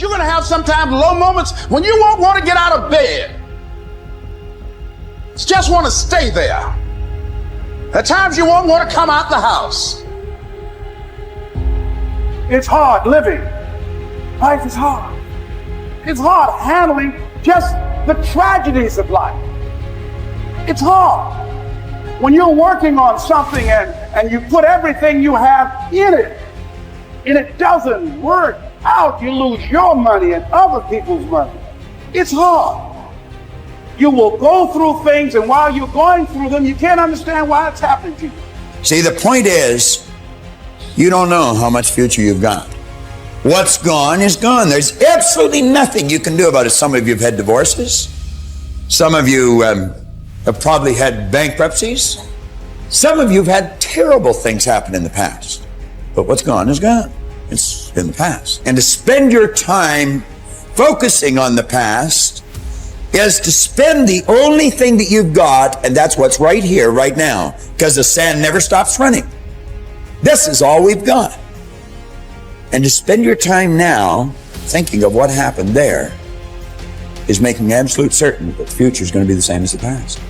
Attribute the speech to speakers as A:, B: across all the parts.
A: You're going to have sometimes low moments when you won't want to get out of bed. You just want to stay there. At times you won't want to come out the house.
B: It's hard living. Life is hard. It's hard handling just the tragedies of life. It's hard. When you're working on something and you put everything you have in it, and it doesn't work out, you lose your money and other people's money. It's hard. You will go through things, and while you're going through them, you can't understand why it's happening to you.
C: See, the point is, you don't know how much future you've got. What's gone is gone. There's absolutely nothing you can do about it. Some of you have had divorces. Some of you have probably had bankruptcies. Some of you have had terrible things happen in the past. But what's gone is gone. It's in the past. And to spend your time focusing on the past is to spend the only thing that you've got, and that's what's right here, right now, because the sand never stops running. This is all we've got. And to spend your time now thinking of what happened there is making absolute certain that the future is going to be the same as the past.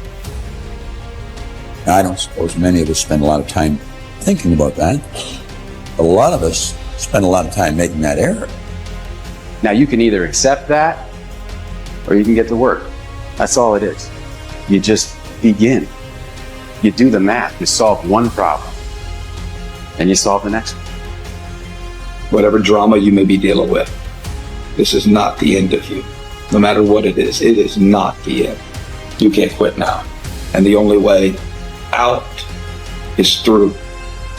C: Now, I don't suppose many of us spend a lot of time thinking about that. A lot of us spend a lot of time making that error.
D: Now you can either accept that or you can get to work. That's all it is. You just begin. You do the math. You solve one problem and you solve the next one.
E: Whatever drama you may be dealing with, this is not the end of you. No matter what it is not the end. You can't quit now. And the only way out is through.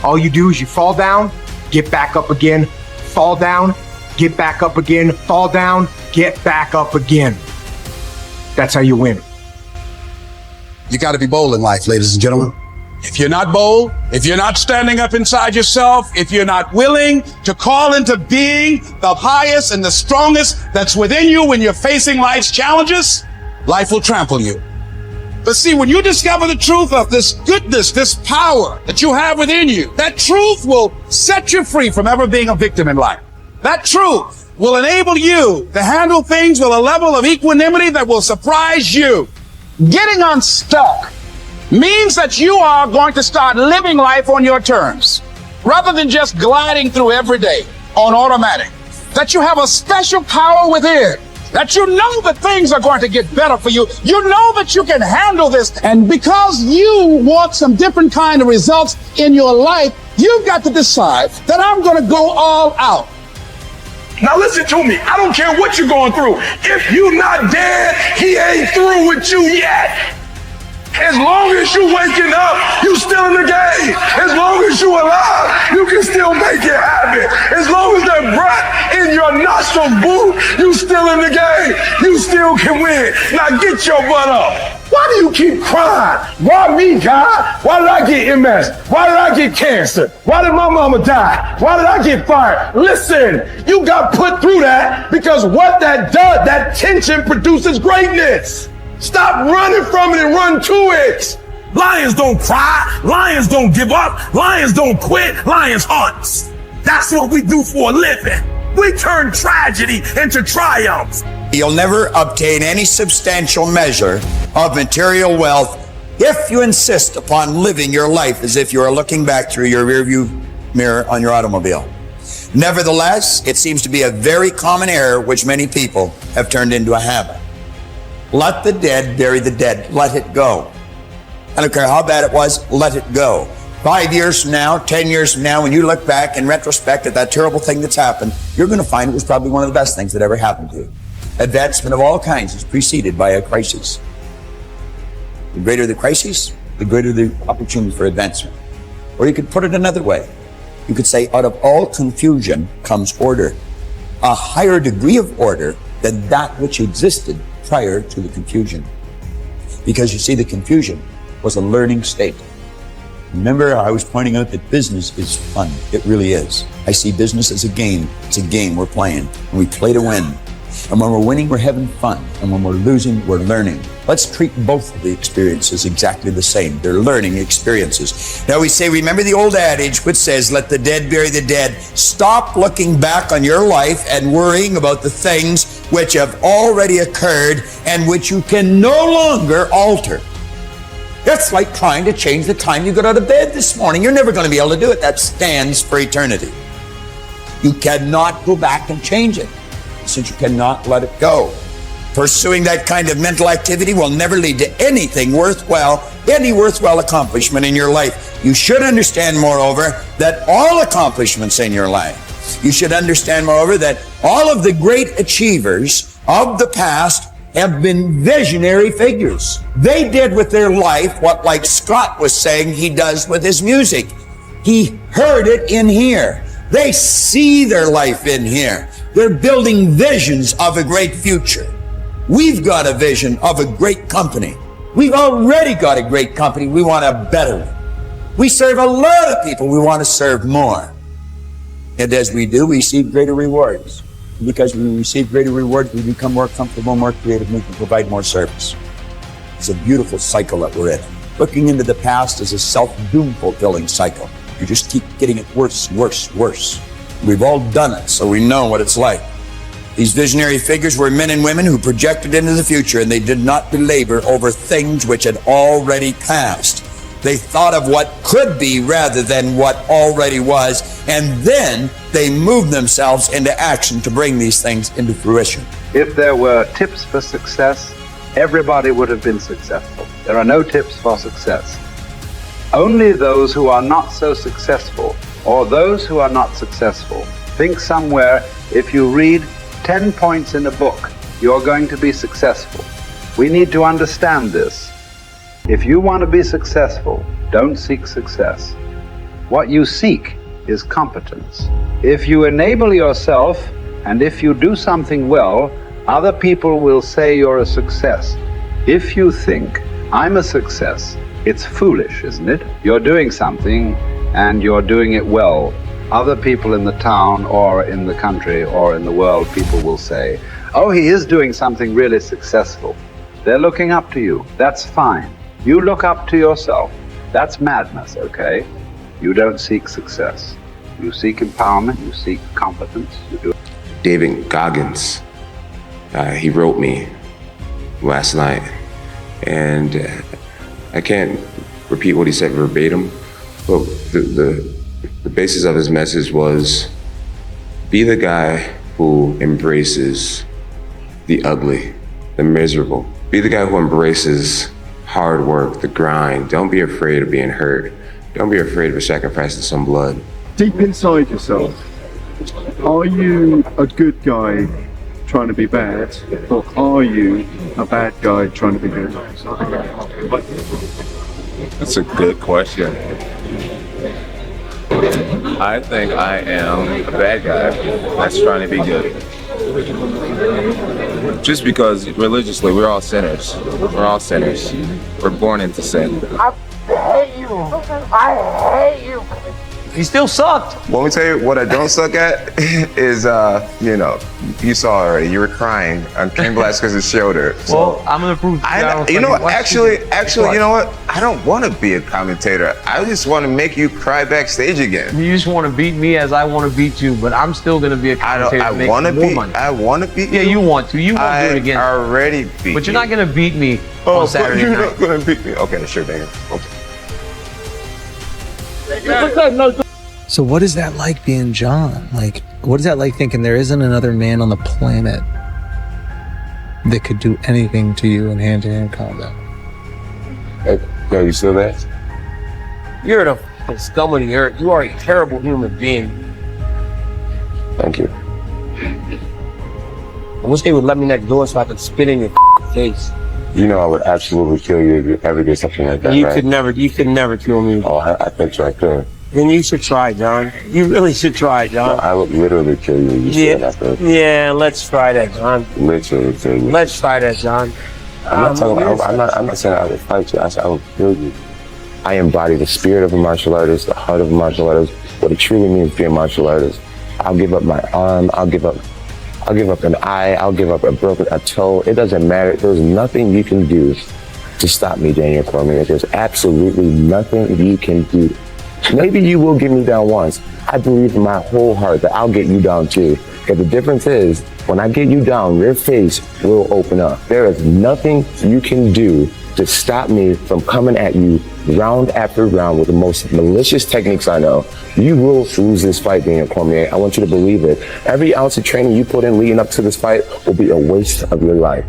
F: All you do is you fall down, get back up again, fall down, get back up again, fall down, get back up again. That's how you win.
A: You got to be bold in life, ladies and gentlemen. If you're not bold, if you're not standing up inside yourself, if you're not willing to call into being the highest and the strongest that's within you when you're facing life's challenges, life will trample you. But see, when you discover the truth of this goodness, this power that you have within you, that truth will set you free from ever being a victim in life. That truth will enable you to handle things with a level of equanimity that will surprise you. Getting unstuck means that you are going to start living life on your terms, rather than just gliding through every day on automatic. That you have a special power within, that you know that things are going to get better for you. You know that you can handle this. And because you want some different kind of results in your life, you've got to decide that I'm going to go all out.
B: Now listen to me. I don't care what you're going through. If you're not dead, he ain't through with you yet. As long as you waking up, you still in the game. As long as you alive, you can still make it happen. As long as that breath in your nostril boot, you still in the game. You still can win. Now get your butt up. Why do you keep crying? Why me, God? Why did I get MS? Why did I get cancer? Why did my mama die? Why did I get fired? Listen, you got put through that because what that does, that tension produces greatness. Stop running from it and run to it. Lions don't cry. Lions don't give up. Lions don't quit. Lions hunt. That's what we do for a living. We turn tragedy into triumph.
C: You'll never obtain any substantial measure of material wealth if you insist upon living your life as if you are looking back through your rearview mirror on your automobile. Nevertheless, it seems to be a very common error which many people have turned into a habit. Let the dead bury the dead. Let it go. I don't care how bad it was, let it go. 5 years from now, 10 years from now, when you look back in retrospect at that terrible thing that's happened, you're going to find it was probably one of the best things that ever happened to you. Advancement of all kinds is preceded by a crisis. The greater the crisis, the greater the opportunity for advancement. Or you could put it another way. You could say, out of all confusion comes order. A higher degree of order than that which existed prior to the confusion. Because you see, the confusion was a learning state. Remember, I was pointing out that business is fun. It really is. I see business as a game. It's a game we're playing, and we play to win. And when we're winning, we're having fun. And when we're losing, we're learning. Let's treat both of the experiences exactly the same. They're learning experiences. Now we say, remember the old adage which says, let the dead bury the dead. Stop looking back on your life and worrying about the things which have already occurred and which you can no longer alter. It's like trying to change the time you got out of bed this morning. You're never going to be able to do it. That stands for eternity. You cannot go back and change it, since you cannot let it go. Pursuing that kind of mental activity will never lead to anything worthwhile, any worthwhile accomplishment in your life. You should understand, moreover, that all accomplishments in your life, you should understand, moreover, that all of the great achievers of the past have been visionary figures. They did with their life what, like Scott was saying, he does with his music. He heard it in here. They see their life in here. They're building visions of a great future. We've got a vision of a great company. We've already got a great company. We want a better one. We serve a lot of people. We want to serve more. And as we do, we receive greater rewards. Because we receive greater rewards, we become more comfortable, more creative, and we can provide more service. It's a beautiful cycle that we're in. Looking into the past is a self-doom fulfilling cycle. You just keep getting it worse, worse, worse. We've all done it, so we know what it's like. These visionary figures were men and women who projected into the future, and they did not belabor over things which had already passed. They thought of what could be rather than what already was, and then they moved themselves into action to bring these things into fruition.
G: If there were tips for success, everybody would have been successful. There are no tips for success. Only those who are not so successful, or those who are not successful, think somewhere if you read 10 points in a book, you're going to be successful. We need to understand this. If you want to be successful, don't seek success. What you seek is competence. If you enable yourself, and if you do something well, other people will say you're a success. If you think, I'm a success, it's foolish, isn't it? You're doing something, and you're doing it well. Other people in the town, or in the country, or in the world, people will say, oh, he is doing something really successful. They're looking up to you. That's fine. You look up to yourself. That's madness, okay? You don't seek success. You seek empowerment, you seek competence. You do.
H: David Goggins, he wrote me last night, and I can't repeat what he said verbatim, but the basis of his message was, be the guy who embraces the ugly, the miserable. Be the guy who embraces hard work, the grind. Don't be afraid of being hurt. Don't be afraid of sacrificing some blood.
I: Deep inside yourself, are you a good guy trying to be bad, or are you a bad guy trying to be good?
J: That's a good question. I think I am a bad guy that's trying to be good. Just because religiously we're all sinners. We're all sinners. We're born into sin.
K: I hate you. I hate you.
L: He still sucked.
J: Let me tell you what I don't suck at is, you saw already. You were crying on Ken Velasquez's shoulder. So
L: Well, I'm gonna prove.
J: you know what? Actually, you know what? I don't want to be a commentator. I just want to make you cry backstage again.
L: You just want to beat me as I want to beat you, but I'm still gonna be a commentator.
J: I want to beat. I want to beat you.
L: Yeah, you want to. You won't do it again.
J: I already beat.
L: But you're not gonna beat me on Saturday
J: you're
L: night.
J: not gonna beat me. Okay, sure, baby. Okay.
M: So what is that like being John? Like, what is that like thinking there isn't another man on the planet that could do anything to you in hand-to-hand combat?
J: Yo, you still there?
K: You're the scum of the earth. You are a terrible human being.
J: Thank you.
K: I wish they would let me next door so I could spit in your face.
J: You know I would absolutely kill you if you ever did something like that,
K: You
J: right?
K: could never kill me.
J: Oh, I bet you I could.
K: Then you should try, John. You really should try, John.
J: No, I would literally kill you. You said I could.
K: Yeah, let's try that, John.
J: Literally kill you.
K: Let's try that, John.
J: I'm not saying I would fight you. I said I would kill you. I embody the spirit of a martial artist, the heart of a martial artist, what it truly means to be a martial artist. I'll give up my arm. I'll give up
N: I'll give up an eye, I'll give up a toe. It doesn't matter. There's nothing you can do to stop me, Daniel Cormier. There's absolutely nothing you can do. Maybe you will get me down once. I believe in my whole heart that I'll get you down too. But the difference is, when I get you down, your face will open up. There is nothing you can do to stop me from coming at you round after round with the most malicious techniques I know. You will lose this fight, Daniel Cormier. I want you to believe it. Every ounce of training you put in leading up to this fight will be a waste of your life.